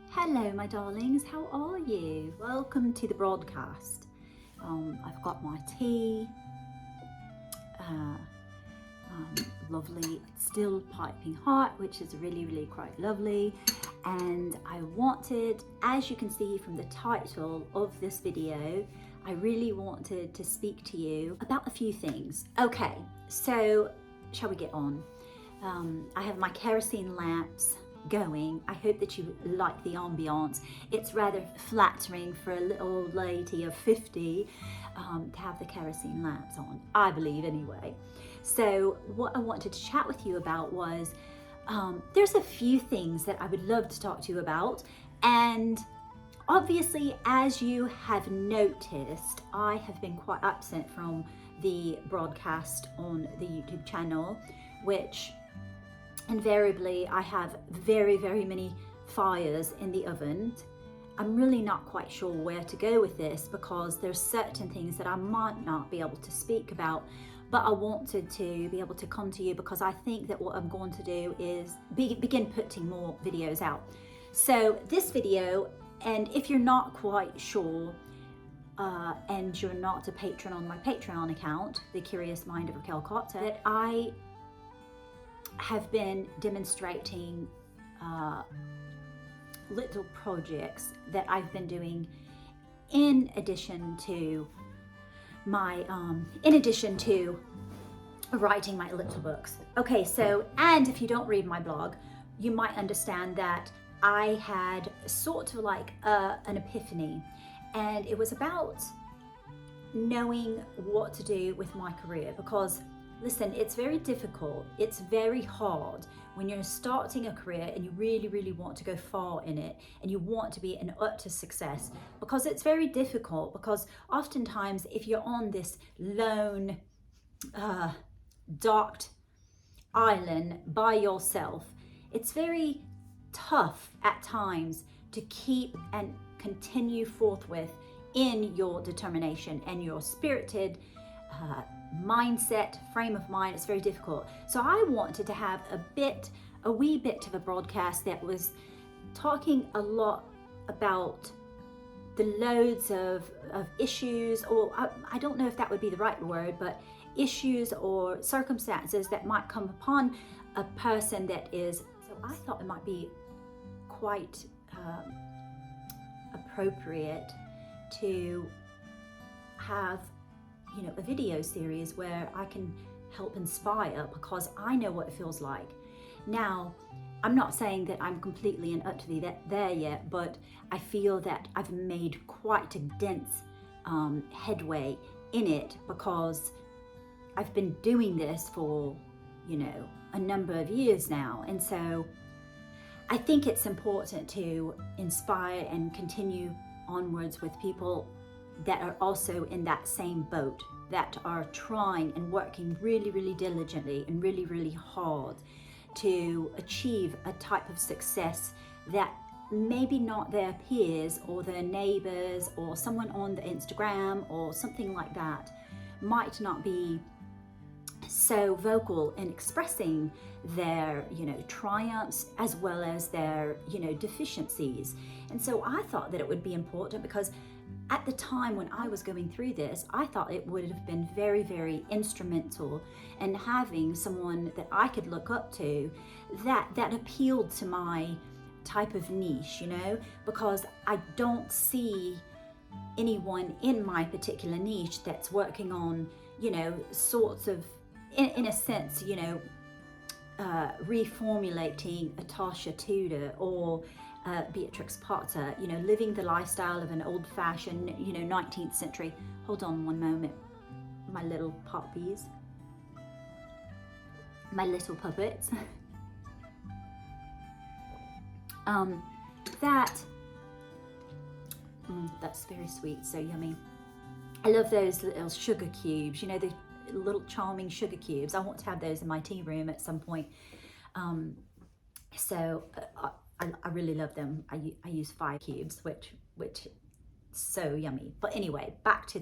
Hello my darlings, how are you? Welcome to the broadcast. I've got my tea, lovely, it's still piping hot, which is really quite lovely. And I wanted, as you can see from the title of this video, I really wanted to speak to you about a few things. Okay, so shall we get on? I have my kerosene lamps going. I hope that you like the ambiance. It's rather flattering for a little old lady of 50 to have the kerosene lamps on, I believe anyway. So what I wanted to chat with you about was there's a few things that I would love to talk to you about, and obviously, as you have noticed, I have been quite absent from the broadcast on the YouTube channel, which invariably I have very many fires in the oven. I'm really not quite sure where to go with this because there's certain things that I might not be able to speak about, but I wanted to be able to come to you because I think that what I'm going to do is begin putting more videos out. So this video, and if you're not quite sure and you're not a patron on my Patreon account, The Curious Mind of Raquel Cotta, that I have been demonstrating little projects that I've been doing in addition to my writing my little books. Okay, so, and if you don't read my blog, you might understand that I had sort of like an epiphany, and it was about knowing what to do with my career. Because listen, it's very difficult, it's very hard when you're starting a career and you really want to go far in it and you want to be an utter success, because it's very difficult. Because oftentimes if you're on this lone dark island by yourself, it's very tough at times to keep and continue forthwith in your determination and your spirited mindset, frame of mind. It's very difficult. So I wanted to have a wee bit of a broadcast that was talking a lot about the loads of issues, or I don't know if that would be the right word, but issues or circumstances that might come upon a person that is. So I thought it might be quite appropriate to have, you know, a video series where I can help inspire, because I know what it feels like. Now, I'm not saying that I'm completely and utterly there yet, but I feel that I've made quite a dense headway in it, because I've been doing this for, you know, a number of years now. And so I think it's important to inspire and continue onwards with people that are also in that same boat, that are trying and working really diligently and really hard to achieve a type of success that maybe not their peers or their neighbors or someone on the Instagram or something like that might not be so vocal in expressing their, you know, triumphs as well as their, you know, deficiencies. And so I thought that it would be important, because at the time when I was going through this, I thought it would have been very instrumental in having someone that I could look up to that appealed to my type of niche, you know, because I don't see anyone in my particular niche that's working on, you know, sorts of, in a sense, you know, reformulating a Tasha Tudor or Beatrix Potter, you know, living the lifestyle of an old-fashioned, you know, 19th century. Hold on one moment, my little puppies, my little puppets. that's very sweet, so yummy. I love those little sugar cubes, you know, the little charming sugar cubes. I want to have those in my tea room at some point. So I really love them. I use 5 cubes, which so yummy. But anyway, back to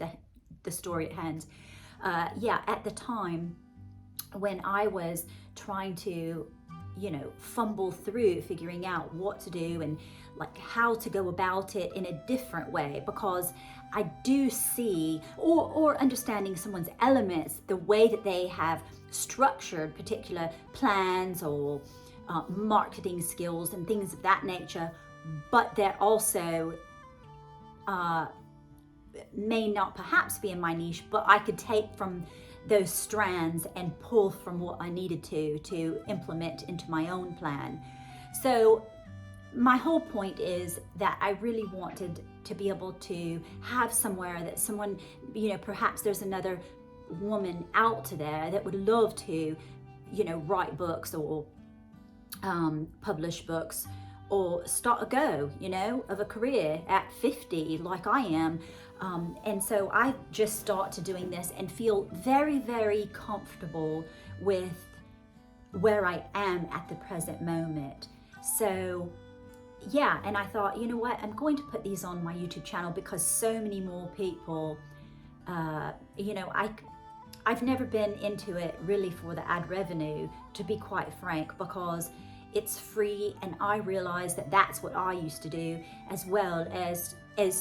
the story at hand. Yeah, at the time when I was trying to, you know, fumble through figuring out what to do and like how to go about it in a different way, because I do see, or understanding someone's elements, the way that they have structured particular plans or marketing skills and things of that nature, but they're also may not perhaps be in my niche, but I could take from those strands and pull from what I needed to implement into my own plan. So my whole point is that I really wanted to be able to have somewhere that someone, you know, perhaps there's another woman out there that would love to, you know, write books or publish books or start a go, you know, of a career at 50 like I am. And so I just started doing this and feel very, very comfortable with where I am at the present moment. So yeah, and I thought, you know what, I'm going to put these on my YouTube channel because so many more people, you know, I've never been into it really for the ad revenue, to be quite frank, because it's free, and I realize that that's what I used to do, as well as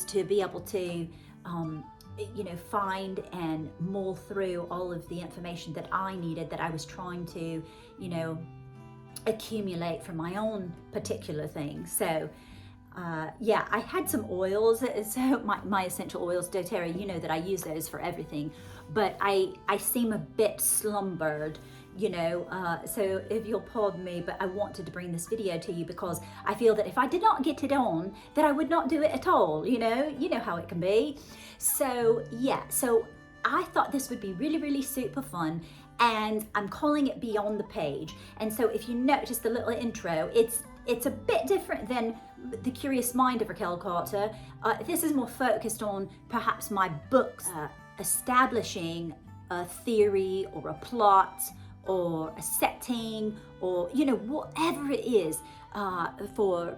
to be able to, you know, find and mull through all of the information that I needed, that I was trying to, you know, accumulate from my own particular thing. So yeah, I had some oils, so my essential oils, doTERRA, you know that I use those for everything, but I seem a bit slumbered, you know, so if you'll pardon me, but I wanted to bring this video to you because I feel that if I did not get it on, that I would not do it at all, you know how it can be. So yeah, so I thought this would be really, really super fun, and I'm calling it Beyond the Page. And so if you notice the little intro, it's a bit different than The Curious Mind of Raquel Carter. This is more focused on perhaps my books, establishing a theory or a plot or a setting, or, you know, whatever it is, for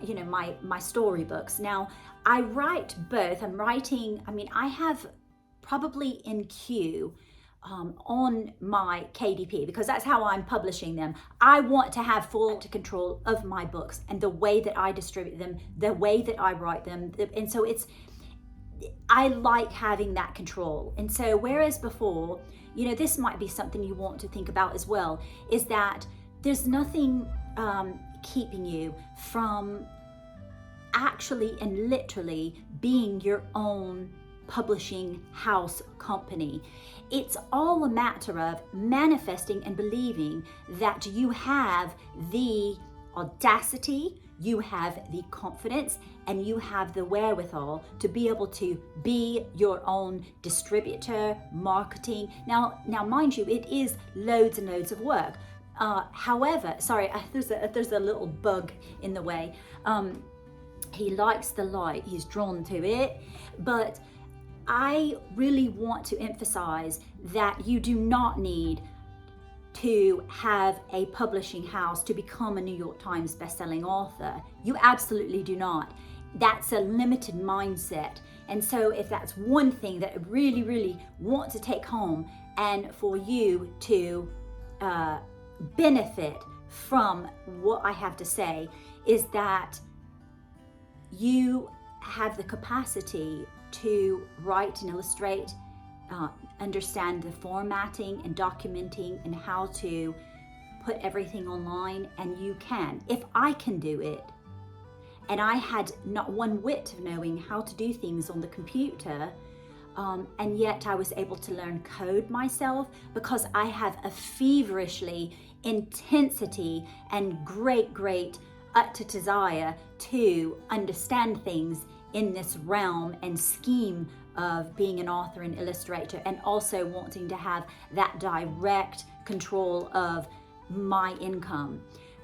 you know, my storybooks. Now I write both. I'm writing, I mean, I have probably in queue on my KDP, because that's how I'm publishing them. I want to have full control of my books and the way that I distribute them, the way that I write them. And so I like having that control. And so whereas before, you know, this might be something you want to think about as well, is that there's nothing keeping you from actually and literally being your own publishing house company. It's all a matter of manifesting and believing that you have the audacity, you have the confidence, and you have the wherewithal to be able to be your own distributor, marketing. Now mind you, it is loads and loads of work. However, sorry, there's a little bug in the way. He likes the light, he's drawn to it, but I really want to emphasize that you do not need to have a publishing house to become a New York Times bestselling author. You absolutely do not. That's a limited mindset. And so if that's one thing that I really, really want to take home, and for you to benefit from what I have to say, is that you have the capacity to write and illustrate, understand the formatting and documenting and how to put everything online, and you can. If I can do it, and I had not one whit of knowing how to do things on the computer, and yet I was able to learn code myself because I have a feverishly intensity and great desire to understand things in this realm and scheme of being an author and illustrator, and also wanting to have that direct control of my income.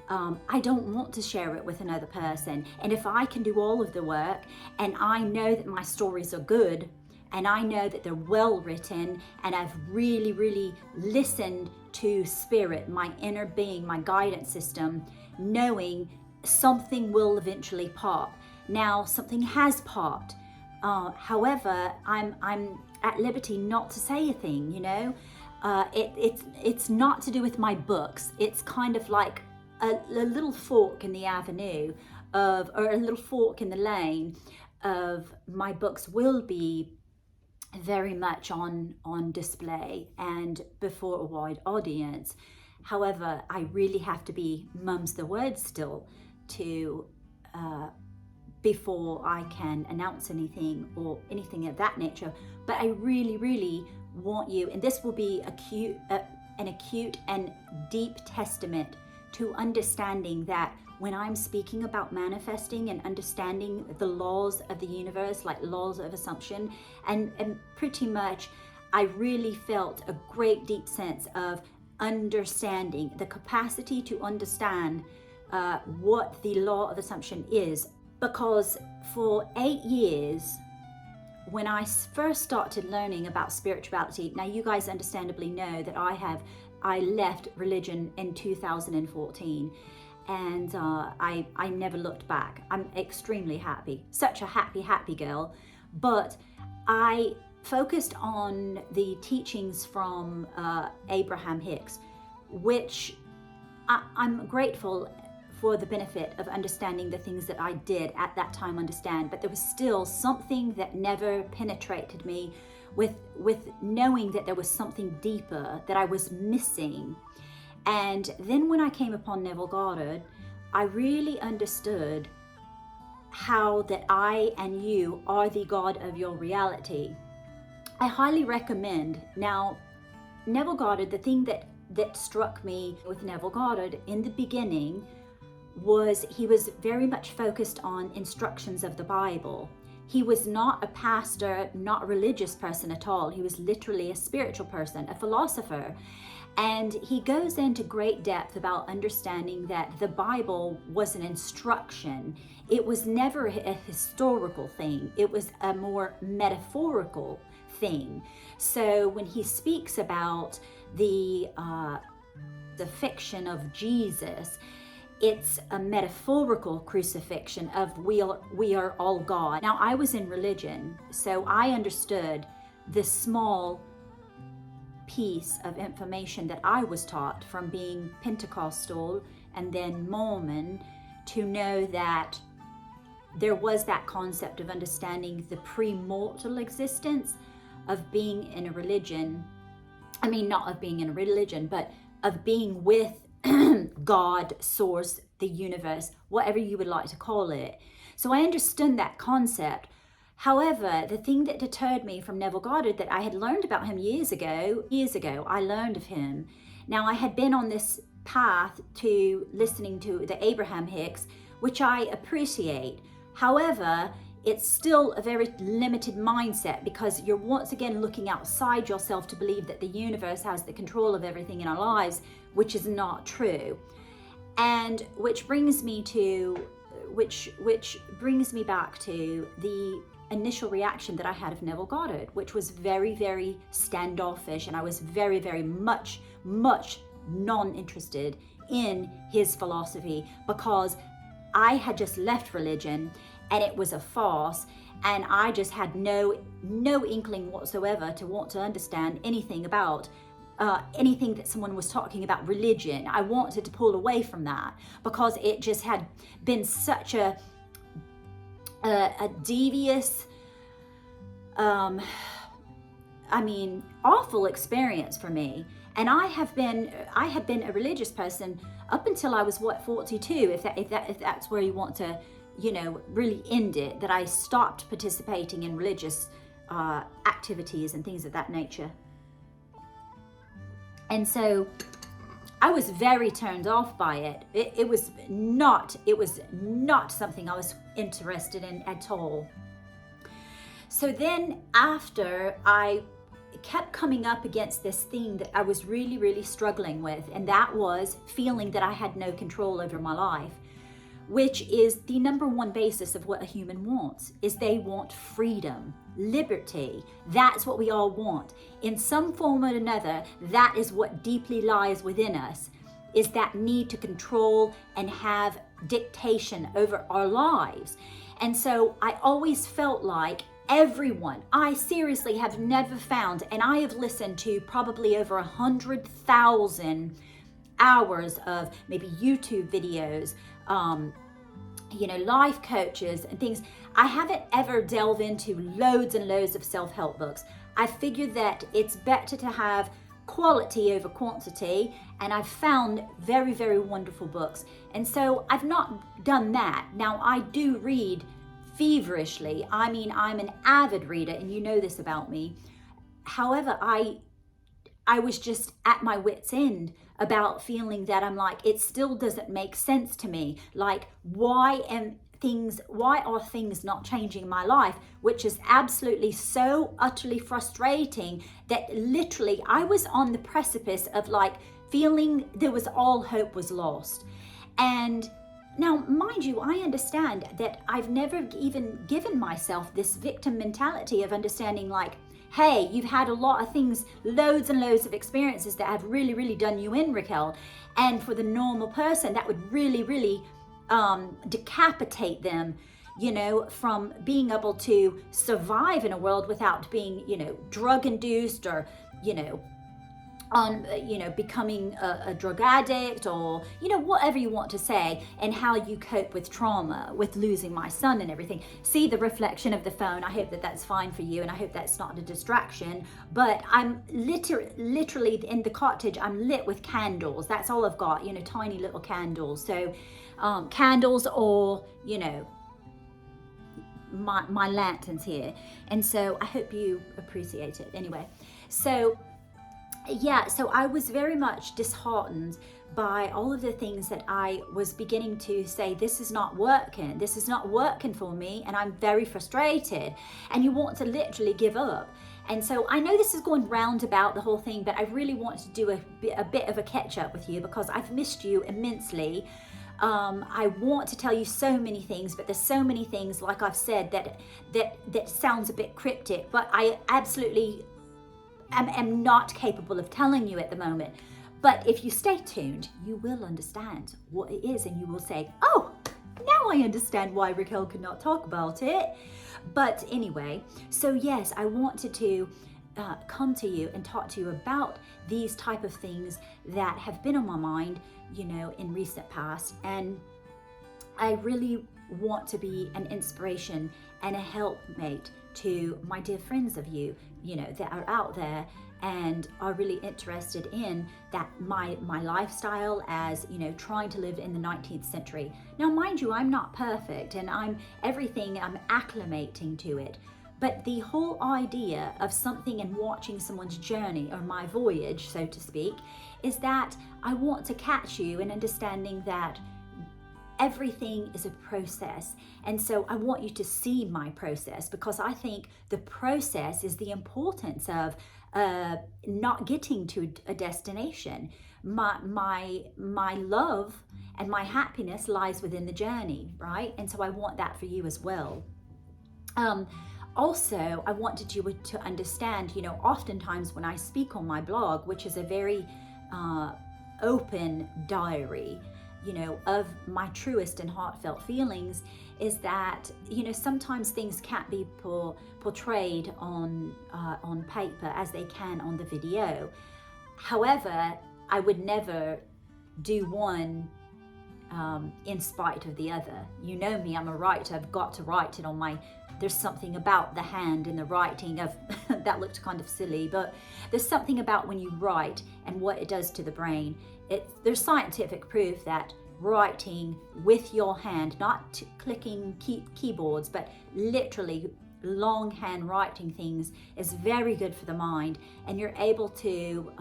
I don't want to share it with another person. And if I can do all of the work, and I know that my stories are good, and I know that they're well written, and I've really, really listened to spirit, my inner being, my guidance system, knowing something will eventually pop. Now, something has popped. However, I'm at liberty not to say a thing, you know. It's not to do with my books. It's kind of like a little fork in the avenue of, or a little fork in the lane of, my books will be very much on display and before a wide audience. However, I really have to be mum's the word still to before I can announce anything or anything of that nature. But I really, really want you, and this will be an acute and deep testament to understanding that when I'm speaking about manifesting and understanding the laws of the universe, like laws of assumption, and pretty much I really felt a great deep sense of understanding, the capacity to understand what the law of assumption is. Because for 8 years, when I first started learning about spirituality, now you guys understandably know that I left religion in 2014, and I never looked back. I'm extremely happy, such a happy girl. But I focused on the teachings from Abraham Hicks, which I'm grateful for the benefit of understanding the things that I did at that time understand, but there was still something that never penetrated me with knowing that there was something deeper that I was missing. And then when I came upon Neville Goddard, I really understood how that I and you are the God of your reality. I highly recommend. Now, Neville Goddard, the thing that struck me with Neville Goddard in the beginning was he was very much focused on instructions of the Bible. He was not a pastor, not a religious person at all. He was literally a spiritual person, a philosopher. And he goes into great depth about understanding that the Bible was an instruction. It was never a historical thing. It was a more metaphorical thing. So when he speaks about the fiction of Jesus, it's a metaphorical crucifixion of we are all God. Now, I was in religion, so I understood the small piece of information that I was taught from being Pentecostal and then Mormon, to know that there was that concept of understanding the pre-mortal existence of being in a religion. I mean, not of being in a religion, but of being with God, source, the universe, whatever you would like to call it. So I understood that concept. However, the thing that deterred me from Neville Goddard, that I had learned about him years ago, I learned of him. Now, I had been on this path to listening to the Abraham Hicks, which I appreciate. However, it's still a very limited mindset, because you're once again looking outside yourself to believe that the universe has the control of everything in our lives, which is not true. And which brings me back to the initial reaction that I had of Neville Goddard, which was very, very standoffish, and I was very, very much non-interested in his philosophy, because I had just left religion and it was a farce, and I just had no inkling whatsoever to want to understand anything about anything that someone was talking about religion. I wanted to pull away from that, because it just had been such a devious, awful experience for me. And I had been a religious person up until I was 42, if that's where you want to, really end it, that I stopped participating in religious activities and things of that nature. And so I was very turned off by it. It was not something I was interested in at all. So then after kept coming up against this thing that I was really, really struggling with, and that was feeling that I had no control over my life, which is the number one basis of what a human wants, is they want freedom, liberty. That's what we all want. In some form or another, that is what deeply lies within us, is that need to control and have dictation over our lives. And so I always felt like everyone, I seriously have never found, and I have listened to probably over 100,000 hours of maybe YouTube videos, life coaches and things. I haven't ever delved into loads and loads of self-help books. I figured that it's better to have quality over quantity, and I've found very, very wonderful books. And so I've not done that. Now, I do read feverishly. I mean, I'm an avid reader, and you know this about me. However, I was just at my wit's end about feeling that I'm like, it still doesn't make sense to me. Like, why are things not changing in my life? Which is absolutely so utterly frustrating that literally I was on the precipice of like feeling there was all hope was lost. And now, mind you, I understand that I've never even given myself this victim mentality of understanding like, hey, you've had a lot of things, loads and loads of experiences that have really, really done you in, Raquel. And for the normal person, that would really, really decapitate them, from being able to survive in a world without being, drug induced or, becoming a drug addict or, whatever you want to say, and how you cope with trauma, with losing my son and everything. See the reflection of the phone. I hope that that's fine for you, and I hope that's not a distraction. But I'm literally in the cottage, I'm lit with candles. That's all I've got, tiny little candles. So candles or, my lanterns here. And so I hope you appreciate it. Anyway, so I was very much disheartened by all of the things that I was beginning to say, this is not working for me, and I'm very frustrated, and you want to literally give up. And so I know this is going round about the whole thing, but I really want to do a bit of a catch up with you because I've missed you immensely. I want to tell you so many things, but there's so many things, like I've said, that sounds a bit cryptic, but I absolutely am not capable of telling you at the moment. But if you stay tuned, you will understand what it is, and you will say, oh, now I understand why Raquel could not talk about it. But anyway, so yes, I wanted to come to you and talk to you about these type of things that have been on my mind, in recent past. And I really want to be an inspiration and a helpmate to my dear friends of you, that are out there and are really interested in that my lifestyle as, trying to live in the 19th century. Now, mind you, I'm not perfect, and I'm acclimating to it. But the whole idea of something and watching someone's journey, or my voyage, so to speak, is that I want to catch you in understanding that everything is a process. And so I want you to see my process, because I think the process is the importance of not getting to a destination. My love and my happiness lies within the journey, right? And so I want that for you as well. Also, I wanted you to understand, oftentimes when I speak on my blog, which is a very open diary, of my truest and heartfelt feelings, is that, sometimes things can't be portrayed on paper as they can on the video. However, I would never do one in spite of the other. You know me, I'm a writer. I've got to write it on my... There's something about the hand in the writing of... that looked kind of silly, but there's something about when you write and what it does to the brain. There's scientific proof that writing with your hand, not clicking keyboards, but literally longhand writing things, is very good for the mind, and you're able to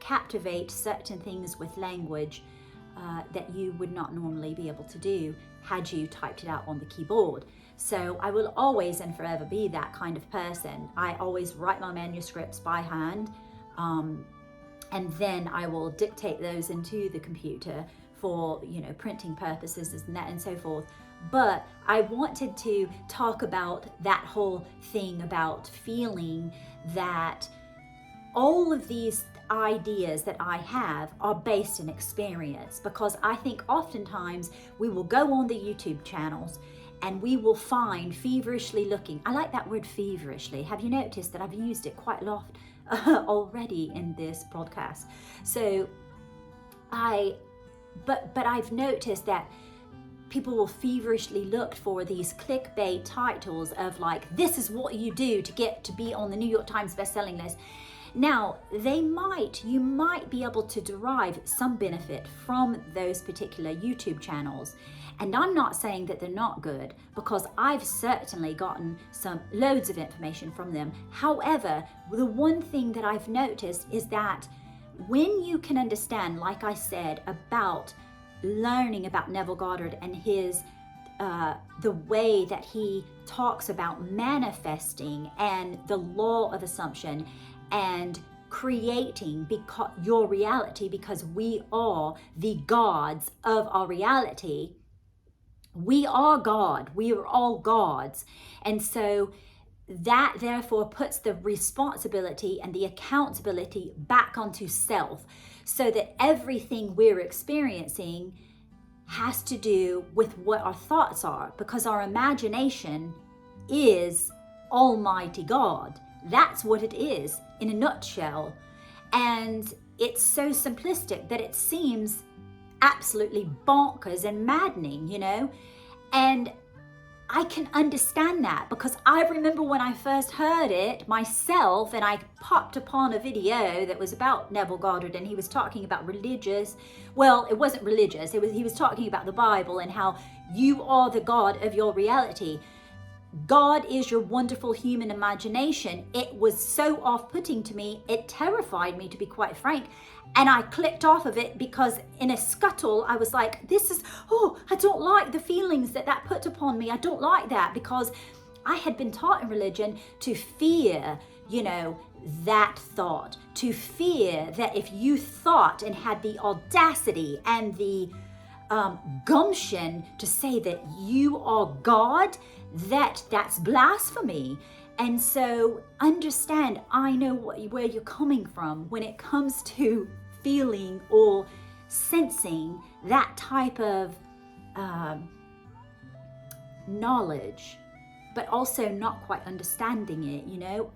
captivate certain things with language that you would not normally be able to do. had you typed it out on the keyboard. So I will always and forever be that kind of person. I always write my manuscripts by hand, and then I will dictate those into the computer for, printing purposes and so forth. But I wanted to talk about that whole thing about feeling that all of these ideas that I have are based in experience, because I think oftentimes we will go on the YouTube channels and we will find feverishly looking. I like that word feverishly. Have you noticed that I've used it quite a lot already in this broadcast? So but I've noticed that people will feverishly look for these clickbait titles of like, this is what you do to get to be on the New York Times bestselling list. Now, you might be able to derive some benefit from those particular YouTube channels. And I'm not saying that they're not good, because I've certainly gotten loads of information from them. However, the one thing that I've noticed is that when you can understand, like I said, about learning about Neville Goddard and his the way that he talks about manifesting and the law of assumption and creating your reality, because we are the gods of our reality. We are God. We are all gods. And so that therefore puts the responsibility and the accountability back onto self, so that everything we're experiencing has to do with what our thoughts are, because our imagination is Almighty God. That's what it is in a nutshell. And it's so simplistic that it seems absolutely bonkers and maddening, and I can understand that, because I remember when I first heard it myself, and I popped upon a video that was about Neville Goddard, and he was talking about it wasn't religious, he was talking about the Bible and how you are the God of your reality. God is your wonderful human imagination. It was so off-putting to me, it terrified me, to be quite frank. And I clicked off of it, because in a scuttle, I was like, I don't like the feelings that put upon me. I don't like that, because I had been taught in religion to fear, that thought, to fear that if you thought and had the audacity and the gumption to say that you are God, that's blasphemy. And so understand, I know where you're coming from when it comes to feeling or sensing that type of knowledge, but also not quite understanding it.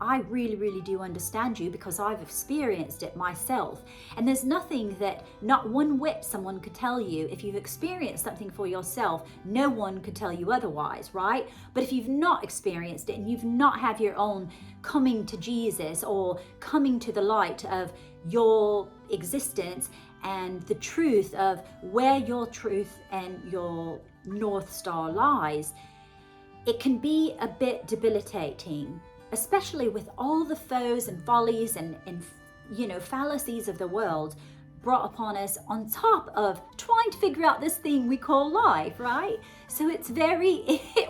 I really, really do understand you, because I've experienced it myself. And there's nothing that, not one whit someone could tell you. If you've experienced something for yourself, no one could tell you otherwise, right? But if you've not experienced it and you've not had your own coming to Jesus or coming to the light of your existence and the truth of where your truth and your North Star lies, it can be a bit debilitating, especially with all the foes and follies and fallacies of the world brought upon us, on top of trying to figure out this thing we call life, right? So it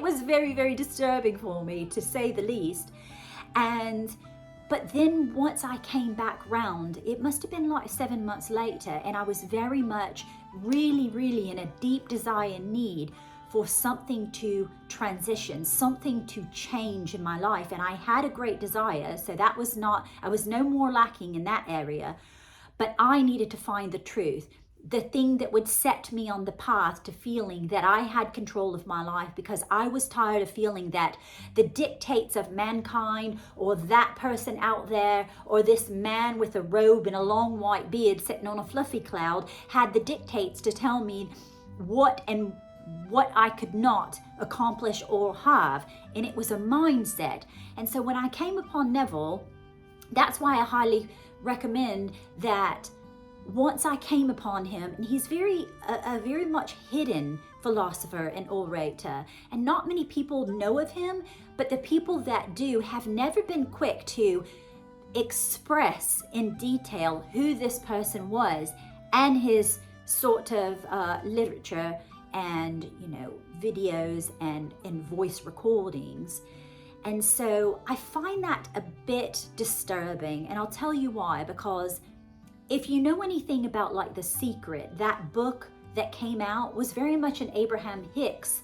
was very, very disturbing for me, to say the least. But then once I came back round, it must have been like 7 months later, and I was very much really, really in a deep desire and need for something to transition, something to change in my life. And I had a great desire, so I was no more lacking in that area, but I needed to find the truth, the thing that would set me on the path to feeling that I had control of my life, because I was tired of feeling that the dictates of mankind, or that person out there, or this man with a robe and a long white beard sitting on a fluffy cloud had the dictates to tell me what I could not accomplish or have. And it was a mindset. And so when I came upon Neville, that's why I highly recommend that. Once I came upon him, and he's a very much hidden philosopher and orator, and not many people know of him, but the people that do have never been quick to express in detail who this person was and his sort of literature and, videos and voice recordings. And so I find that a bit disturbing, and I'll tell you why. Because if you know anything about like The Secret, that book that came out was very much an Abraham Hicks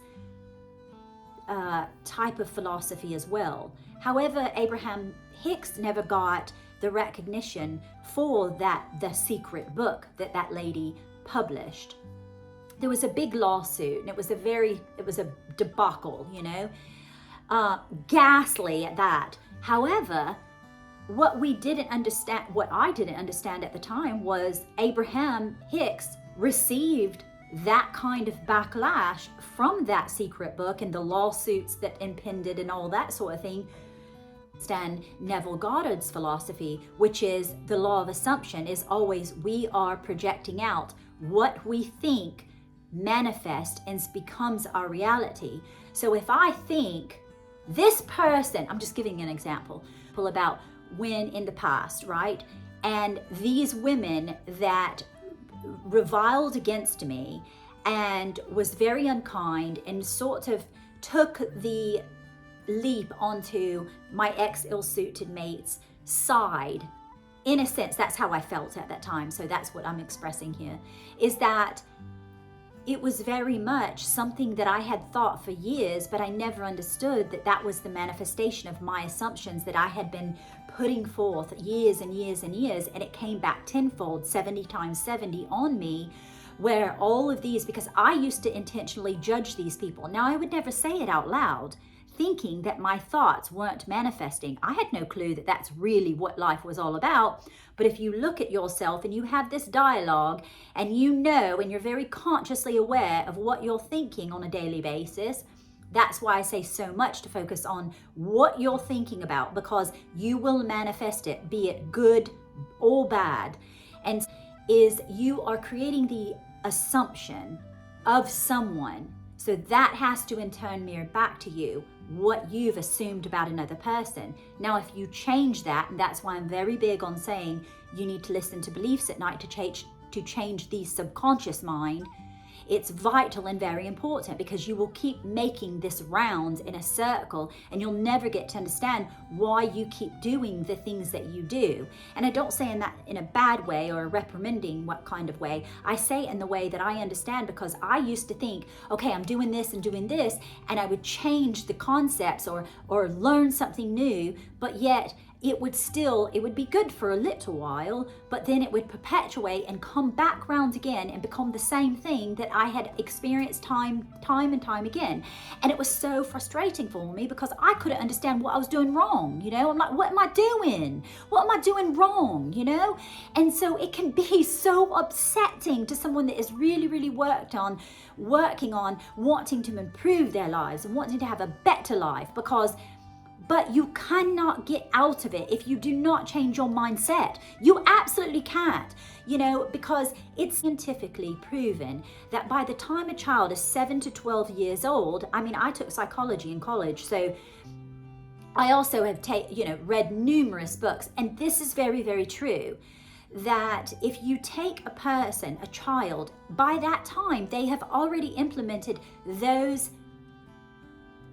type of philosophy as well. However, Abraham Hicks never got the recognition for The Secret book that lady published. There was a big lawsuit, and it was a debacle, ghastly at that. However, what I didn't understand at the time was Abraham Hicks received that kind of backlash from that secret book and the lawsuits that impended and all that sort of thing. And Neville Goddard's philosophy, which is the law of assumption, is always we are projecting out what we think manifests and becomes our reality. So if I think this person, I'm just giving an example about when in the past, right? And these women that reviled against me and was very unkind and sort of took the leap onto my ex-ill-suited mate's side. In a sense, that's how I felt at that time. So that's what I'm expressing here, is that it was very much something that I had thought for years, but I never understood that was the manifestation of my assumptions that I had been putting forth years and years and years, and it came back tenfold, 70 times 70 on me, where all of these, because I used to intentionally judge these people. Now, I would never say it out loud, thinking that my thoughts weren't manifesting. I had no clue that that's really what life was all about. But if you look at yourself and you have this dialogue and and you're very consciously aware of what you're thinking on a daily basis, that's why I say so much to focus on what you're thinking about, because you will manifest it, be it good or bad. And you are creating the assumption of someone. So that has to in turn mirror back to you what you've assumed about another person. Now, if you change that, and that's why I'm very big on saying you need to listen to beliefs at night to change the subconscious mind, it's vital and very important, because you will keep making this round in a circle and you'll never get to understand why you keep doing the things that you do. And I don't say in a bad way or a reprimanding what kind of way. I say in the way that I understand, because I used to think, okay, I'm doing this and doing this, and I would change the concepts or learn something new, but yet it would be good for a little while, but then it would perpetuate and come back round again and become the same thing that I had experienced time and time again. And it was so frustrating for me, because I couldn't understand what I was doing wrong. I'm like, what am I doing? What am I doing wrong? And so it can be so upsetting to someone that is really, really working on wanting to improve their lives and wanting to have a better life, but you cannot get out of it if you do not change your mindset. You absolutely can't, because it's scientifically proven that by the time a child is 7 to 12 years old, I took psychology in college, so I also have read numerous books, and this is very, very true, that if you take a child, by that time, they have already implemented those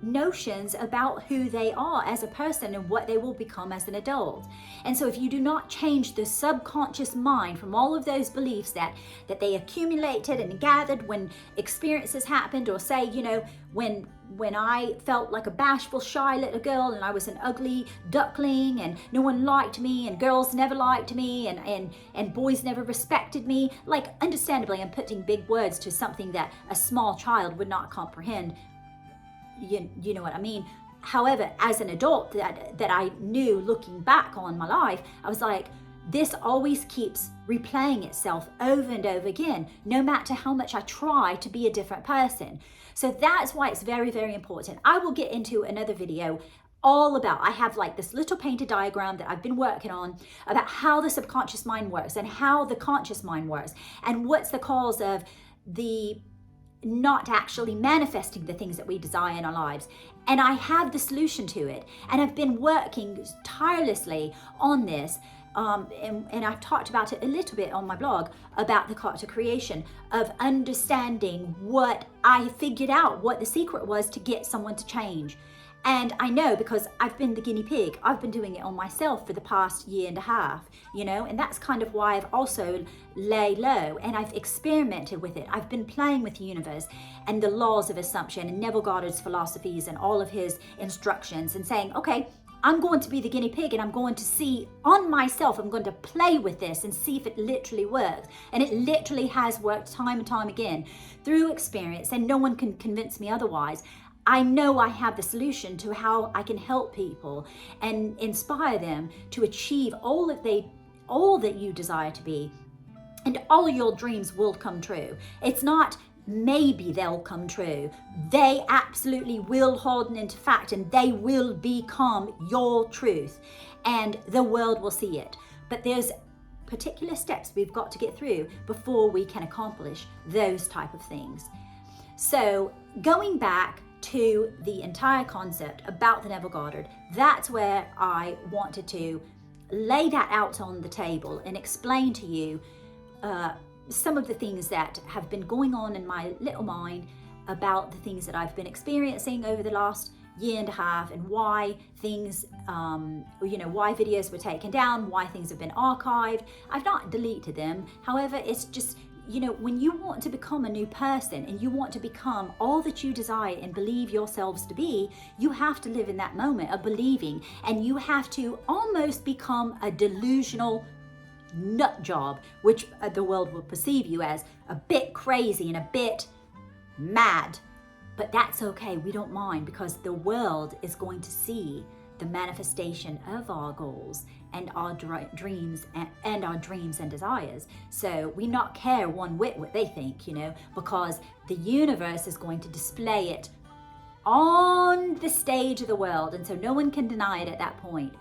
notions about who they are as a person and what they will become as an adult. And so if you do not change the subconscious mind from all of those beliefs that they accumulated and gathered when experiences happened, or say, when I felt like a bashful, shy little girl and I was an ugly duckling and no one liked me and girls never liked me and boys never respected me, like, understandably, I'm putting big words to something that a small child would not comprehend. You know what I mean? However, as an adult that I knew, looking back on my life, I was like, this always keeps replaying itself over and over again, no matter how much I try to be a different person. So that's why it's very, very important. I will get into another video all about, I have like this little painted diagram that I've been working on about how the subconscious mind works and how the conscious mind works, and what's the cause of the not actually manifesting the things that we desire in our lives. And I have the solution to it, and I've been working tirelessly on this and I've talked about it a little bit on my blog about the character creation, of understanding what I figured out, what the secret was to get someone to change. And I know, because I've been the guinea pig, I've been doing it on myself for the past year and a half, you know, and that's kind of why I've also lay low and I've experimented with it. I've been playing with the universe and the laws of assumption and Neville Goddard's philosophies and all of his instructions, and saying, okay, I'm going to be the guinea pig and I'm going to see on myself, I'm going to play with this and see if it literally works. And it literally has worked time and time again through experience, and no one can convince me otherwise. I know I have the solution to how I can help people and inspire them to achieve all that you desire to be, and all your dreams will come true. It's not maybe they'll come true. They absolutely will harden into fact, and they will become your truth, and the world will see it. But there's particular steps we've got to get through before we can accomplish those type of things. So going back to the entire concept about the Neville Goddard, that's where I wanted to lay that out on the table and explain to you some of the things that have been going on in my little mind about the things that I've been experiencing over the last year and a half, and why things, why videos were taken down, why things have been archived. I've not deleted them. However, it's just, when you want to become a new person and you want to become all that you desire and believe yourselves to be, you have to live in that moment of believing, and you have to almost become a delusional nut job, which the world will perceive you as a bit crazy and a bit mad. But that's okay, we don't mind, because the world is going to see the manifestation of our goals and our dreams and our dreams and desires. So we not care one whit what they think, because the universe is going to display it on the stage of the world, and so no one can deny it at that point.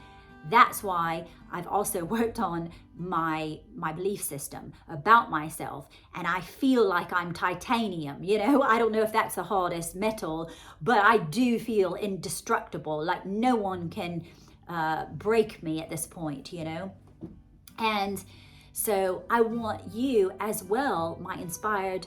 That's why I've also worked on my belief system about myself, and I feel like I'm titanium. I don't know if that's the hardest metal, but I do feel indestructible, like no one can break me at this point, And so I want you as well, my inspired,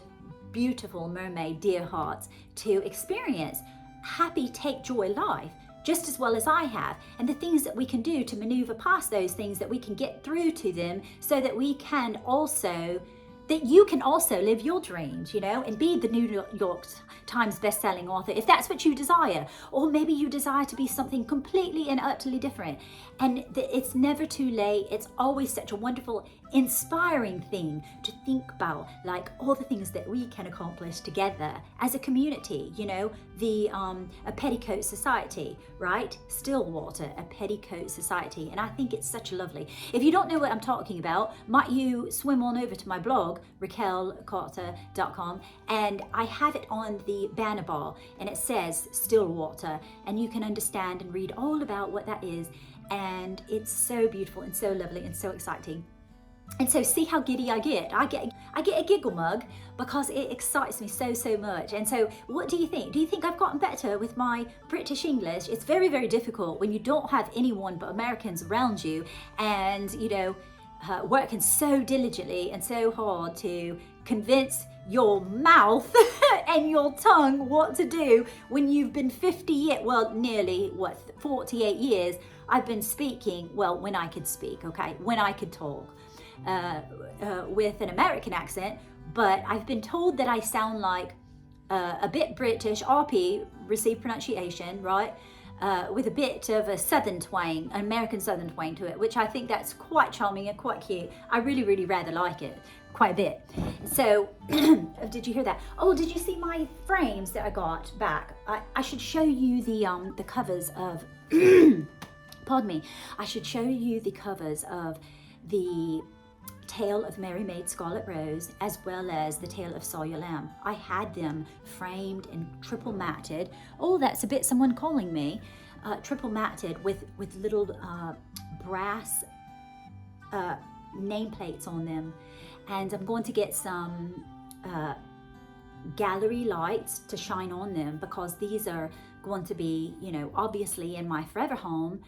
beautiful mermaid dear hearts, to experience happy, take joy life just as well as I have, and the things that we can do to maneuver past those things, that we can get through to them, so that you can also live your dreams, and be the New York Times best-selling author, if that's what you desire. Or maybe you desire to be something completely and utterly different. And it's never too late. It's always such a wonderful, inspiring thing to think about, like all the things that we can accomplish together as a community, a petticoat society, right? Stillwater, a petticoat society. And I think it's such lovely. If you don't know what I'm talking about, might you swim on over to my blog, raquelcarter.com, and I have it on the banner bar, and it says Stillwater, and you can understand and read all about what that is. And it's so beautiful and so lovely and so exciting. And so see how giddy I get. I get a giggle mug because it excites me so much. And so what do you think? Do you think I've gotten better with my British English? It's very, very difficult when you don't have anyone but Americans around you, and working so diligently and so hard to convince your mouth and your tongue what to do when you've been nearly 48 years I've been speaking, when I could speak, okay, when I could talk with an American accent, but I've been told that I sound like a bit British, RP, received pronunciation, right? With a bit of a southern twang, an American southern twang to it, which I think that's quite charming and quite cute. I really, really rather like it quite a bit. So, did you hear that? Oh, did you see my frames that I got back? I should show you the covers of, pardon me, I should show you the covers of the Tale of Mary Maid Scarlet Rose, as well as the Tale of Sawyer Lamb. I had them framed and triple matted. Oh, that's a bit someone calling me. Triple matted with little brass nameplates on them. And I'm going to get some gallery lights to shine on them, because these are going to be, obviously in my forever home,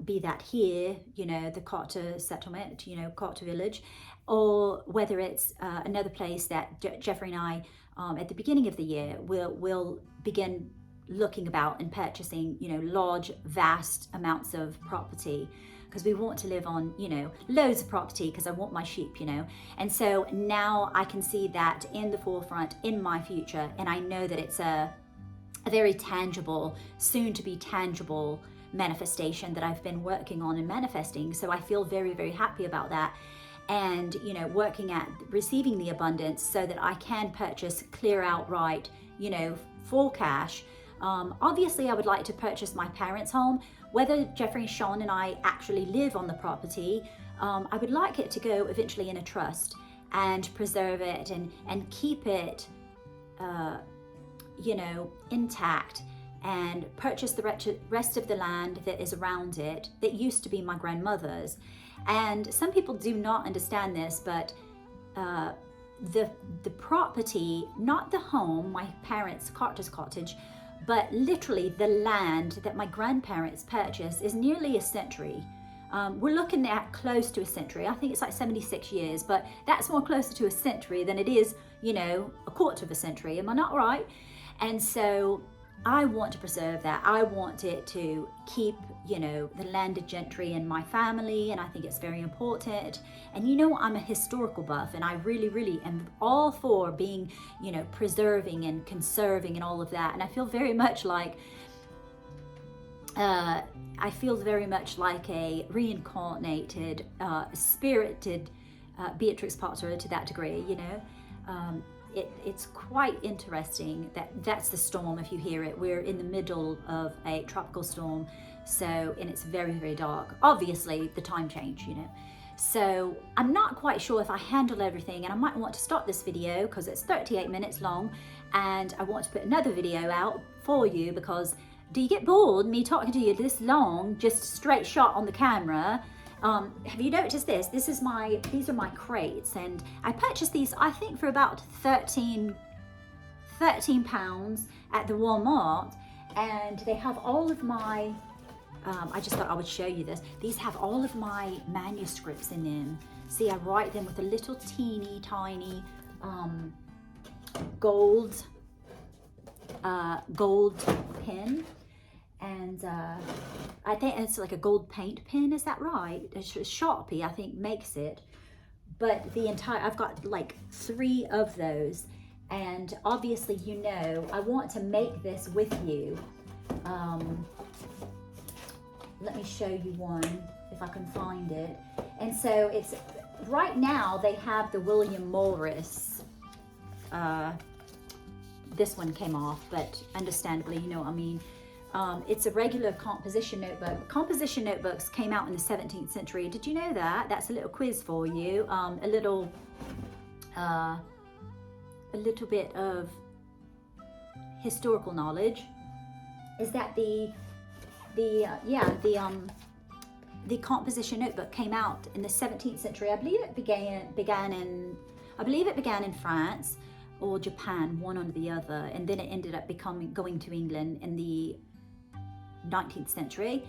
be that here, you know, the Carter settlement, you know, Carter village, or whether it's another place that Jeffrey and I, at the beginning of the year, will begin looking about and purchasing, you know, large, vast amounts of property, because we want to live on, you know, loads of property, because I want my sheep, you know. And so now I can see that in the forefront in my future, and I know that it's a very tangible, soon to be tangible manifestation that I've been working on and manifesting. So I feel very, very happy about that. And, you know, working at receiving the abundance so that I can purchase, clear outright, you know, for cash. Obviously, I would like to purchase my parents' home. Whether Jeffrey and Sean and I actually live on the property, I would like it to go eventually in a trust and preserve it and keep it, you know, intact, and purchase the rest of the land that is around it that used to be my grandmother's. And some people do not understand this, but the property, not the home, my parents' Carter's cottage, but literally the land that my grandparents purchased is nearly a century. We're looking at close to a century. I think it's like 76 years, but that's more closer to a century than it is, you know, a quarter of a century. Am I not right? And so I want to preserve that. I want it to keep, you know, the landed gentry in my family, and I think it's very important. And you know, I'm a historical buff, and I really, really am all for being, you know, preserving and conserving and all of that. And I feel very much like a reincarnated, spirited Beatrix Potter to that degree, you know. It's quite interesting that's the storm. If you hear it, we're in the middle of a tropical storm, so, and it's very, very dark. Obviously the time change, you know. So I'm not quite sure if I handle everything, and I might want to stop this video because it's 38 minutes long, and I want to put another video out for you, because do you get bored me talking to you this long, just straight shot on the camera? Have you noticed this? These are my crates, and I purchased these, I think, for about 13 pounds at the Walmart, and they have all of my, I just thought I would show you this. These have all of my manuscripts in them. See, I write them with a little teeny tiny gold pen. And I think it's like a gold paint pen, is that right? Sharpie, I think, makes it. But I've got like 3 of those. And obviously, you know, I want to make this with you. Let me show you one, if I can find it. And so it's, right now, they have the William Morris. This one came off, but understandably, you know what I mean. It's a regular composition notebook. Composition notebooks came out in the 17th century. Did you know that? That's a little quiz for you. A little bit of historical knowledge is that the composition notebook came out in the 17th century. I believe it began in France or Japan, one or the other, and then it ended up going to England in the 19th century.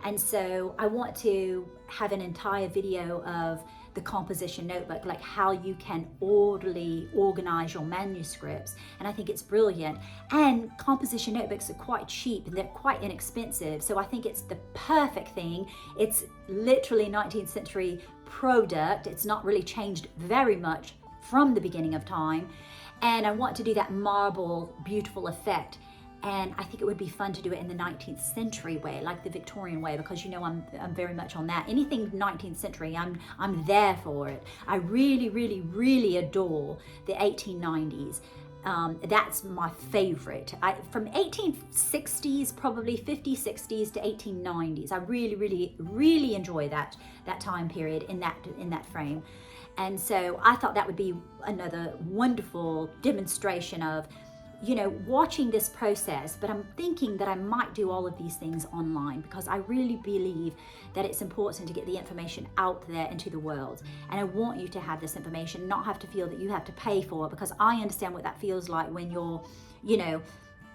And so I want to have an entire video of the composition notebook, like how you can orderly organize your manuscripts. And I think it's brilliant. And composition notebooks are quite cheap and they're quite inexpensive. So I think it's the perfect thing. It's literally 19th century product. It's not really changed very much from the beginning of time. And I want to do that marble, beautiful effect. And I think it would be fun to do it in the 19th century way, like the Victorian way, because you know I'm very much on that. Anything 19th century, I'm there for it. I really, really, really adore the 1890s. That's my favorite. From 1860s, probably 50s, 60s to 1890s. I really, really, really enjoy that time period in that frame. And so I thought that would be another wonderful demonstration of, you know, watching this process. But I'm thinking that I might do all of these things online, because I really believe that it's important to get the information out there into the world. And I want you to have this information, not have to feel that you have to pay for it, because I understand what that feels like when you're, you know,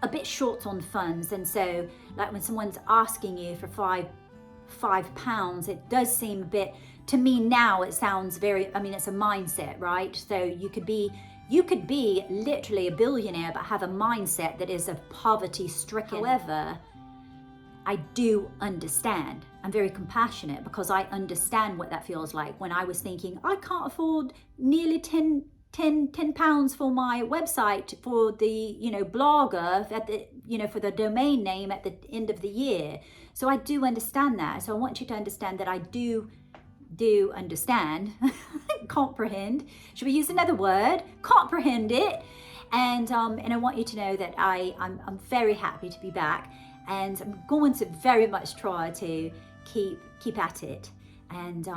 a bit short on funds. And so like when someone's asking you for £5, it does seem a bit, to me now it sounds very, I mean, it's a mindset, right? So you could be literally a billionaire but have a mindset that is of poverty stricken. However, I do understand. I'm very compassionate because I understand what that feels like when I was thinking, I can't afford nearly £10 for my website, for the, blogger, at the, for the domain name at the end of the year. So I do understand that. So I want you to understand that I do understand, comprehend. Should we use another word? Comprehend it. And I want you to know that I'm very happy to be back, and I'm going to very much try to keep at it and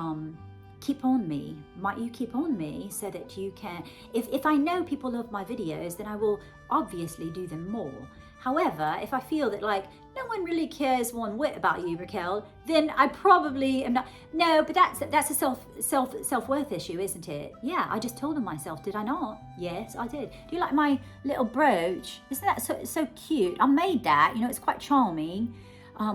keep on me. Might you keep on me so that you can, if I know people love my videos, then I will obviously do them more. However, if I feel that like no one really cares one whit about you, Raquel, then I probably am not. No, but that's a self-worth issue, isn't it? Yeah, I just told myself, did I not? Yes, I did. Do you like my little brooch? Isn't that so cute? I made that. It's quite charming,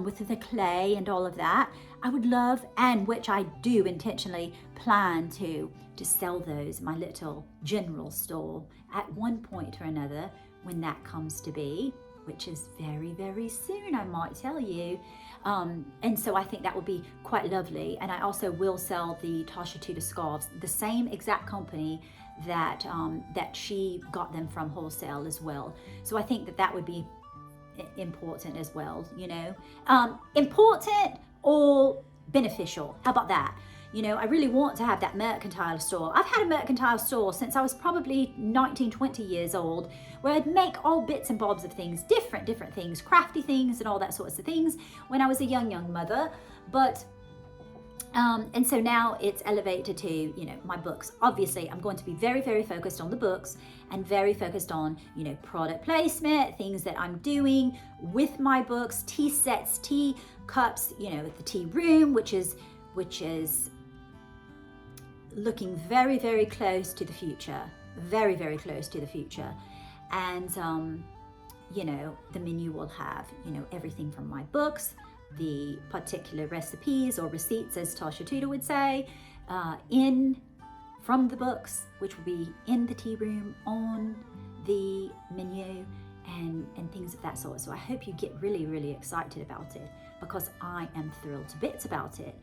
with the clay and all of that. I would love, and which I do intentionally plan to sell those in my little general store at one point or another when that comes to be, which is very, very soon, I might tell you. And so I think that would be quite lovely. And I also will sell the Tasha Tudor scarves, the same exact company that she got them from wholesale as well. So I think that would be important as well, important or beneficial. How about that? I really want to have that mercantile store. I've had a mercantile store since I was probably 19, 20 years old, where I'd make all bits and bobs of things, different things, crafty things and all that sorts of things when I was a young mother. But and so now it's elevated to, my books. Obviously, I'm going to be very, very focused on the books and very focused on, product placement, things that I'm doing with my books, tea sets, tea cups, the tea room, which is looking very, very close to the future, very, very close to the future. And, the menu will have, everything from my books, the particular recipes or receipts, as Tasha Tudor would say, from the books, which will be in the tea room, on the menu, and things of that sort. So I hope you get really, really excited about it, because I am thrilled to bits about it.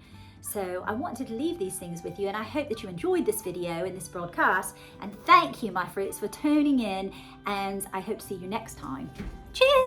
So I wanted to leave these things with you, and I hope that you enjoyed this video and this broadcast. And thank you, my fruits, for tuning in, and I hope to see you next time. Cheers!